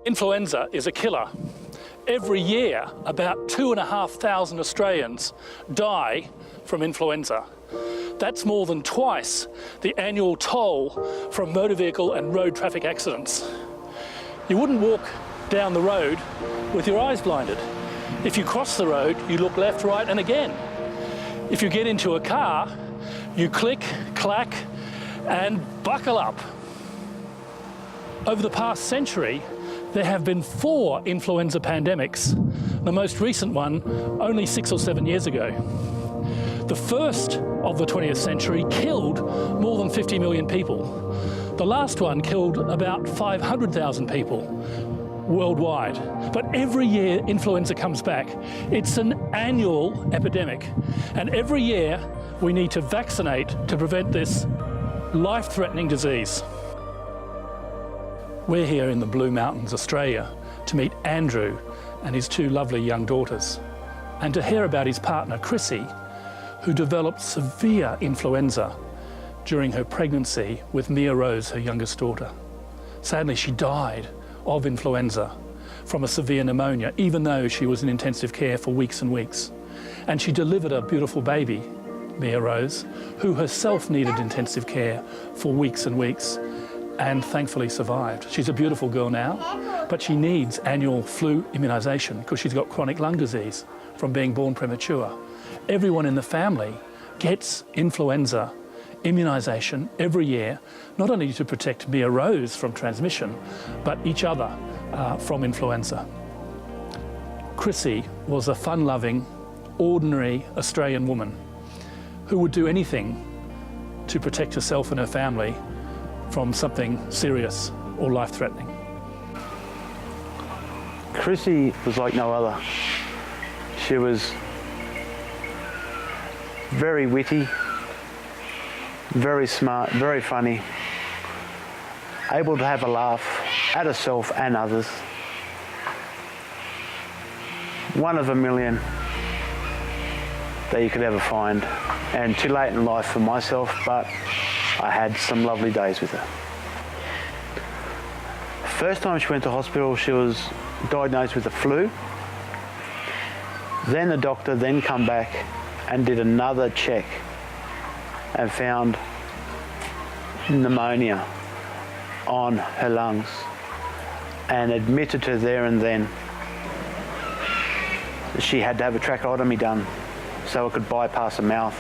Influenza is a killer. Every year, about 2,500 Australians die from influenza. That's more than twice the annual toll from motor vehicle and road traffic accidents. You wouldn't walk down the road with your eyes blinded. If you cross the road, you look left, right, and again. If you get into a car, you click, clack, and buckle up. Over the past century, there have been 4 influenza pandemics, the most recent one only 6 or 7 years ago. The first of the 20th century killed more than 50 million people. The last one killed about 500,000 people worldwide. But every year influenza comes back. It's an annual epidemic. And every year we need to vaccinate to prevent this life-threatening disease. We're here in the Blue Mountains, Australia, to meet Andrew and his 2 lovely young daughters, and to hear about his partner, Chrissy, who developed severe influenza during her pregnancy with Mia Rose, her youngest daughter. Sadly, she died of influenza from a severe pneumonia, even though she was in intensive care for weeks and weeks. And she delivered a beautiful baby, Mia Rose, who herself needed intensive care for weeks and weeks, and thankfully survived. She's a beautiful girl now, but she needs annual flu immunisation because she's got chronic lung disease from being born premature. Everyone in the family gets influenza immunisation every year, not only to protect Mia Rose from transmission, but each other from influenza. Chrissy was a fun-loving, ordinary Australian woman who would do anything to protect herself and her family from something serious or life-threatening. Chrissy was like no other. She was very witty, very smart, very funny, able to have a laugh at herself and others. One of a million that you could ever find, and too late in life for myself, but I had some lovely days with her. First time she went to hospital, she was diagnosed with the flu. Then the doctor then come back and did another check and found pneumonia on her lungs and admitted her there and then. She had to have a tracheotomy done so it could bypass her mouth.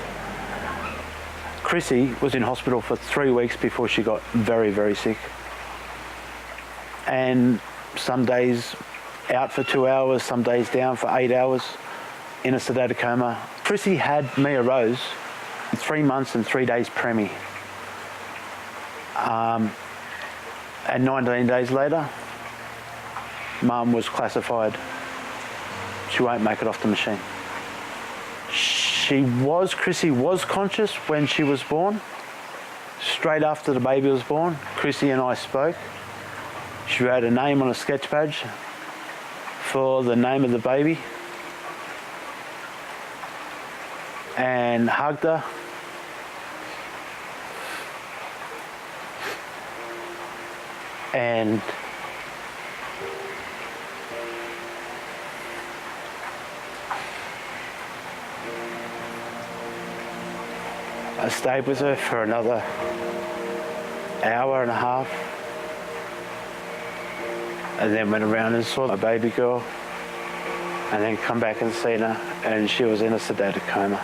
Chrissy was in hospital for 3 weeks before she got very, very sick. And some days out for 2 hours, some days down for 8 hours in a sedated coma. Chrissy had Mia Rose 3 months and 3 days preemie. And 19 days later, Mum was classified. She won't make it off the machine. Chrissy was conscious when she was born. Straight after the baby was born, Chrissy and I spoke. She wrote a name on a sketch page for the name of the baby and hugged her. And I stayed with her for another hour and a half, and then went around and saw my baby girl, and then come back and seen her, and she was in a sedated coma.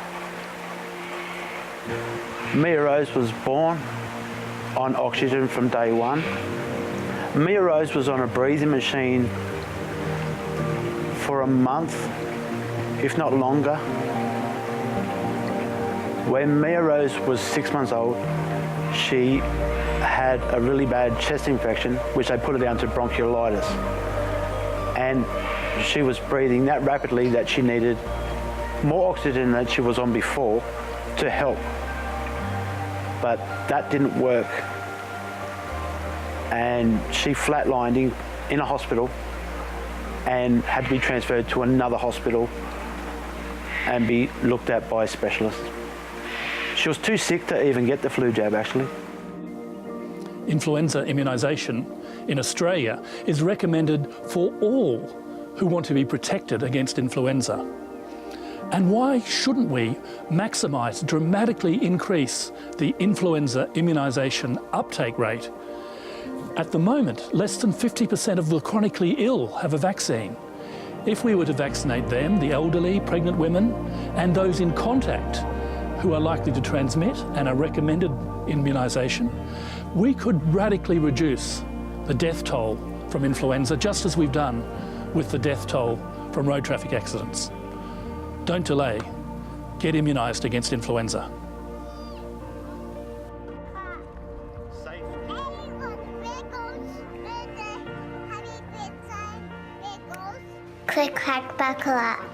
Mia Rose was born on oxygen from day 1. Mia Rose was on a breathing machine for a month, if not longer. When Mia Rose was 6 months old, she had a really bad chest infection, which they put her down to bronchiolitis. And she was breathing that rapidly that she needed more oxygen than she was on before to help. But that didn't work. And she flatlined in a hospital and had to be transferred to another hospital and be looked at by a specialist. She was too sick to even get the flu jab, actually. influenza immunisation in Australia is recommended for all who want to be protected against influenza. And why shouldn't we maximise, dramatically increase the influenza immunisation uptake rate? At the moment, less than 50% of the chronically ill have a vaccine. If we were to vaccinate them, the elderly, pregnant women, and those in contact who are likely to transmit and are recommended immunisation, we could radically reduce the death toll from influenza, just as we've done with the death toll from road traffic accidents. Don't delay. Get immunised against influenza. Click, clack, buckle up.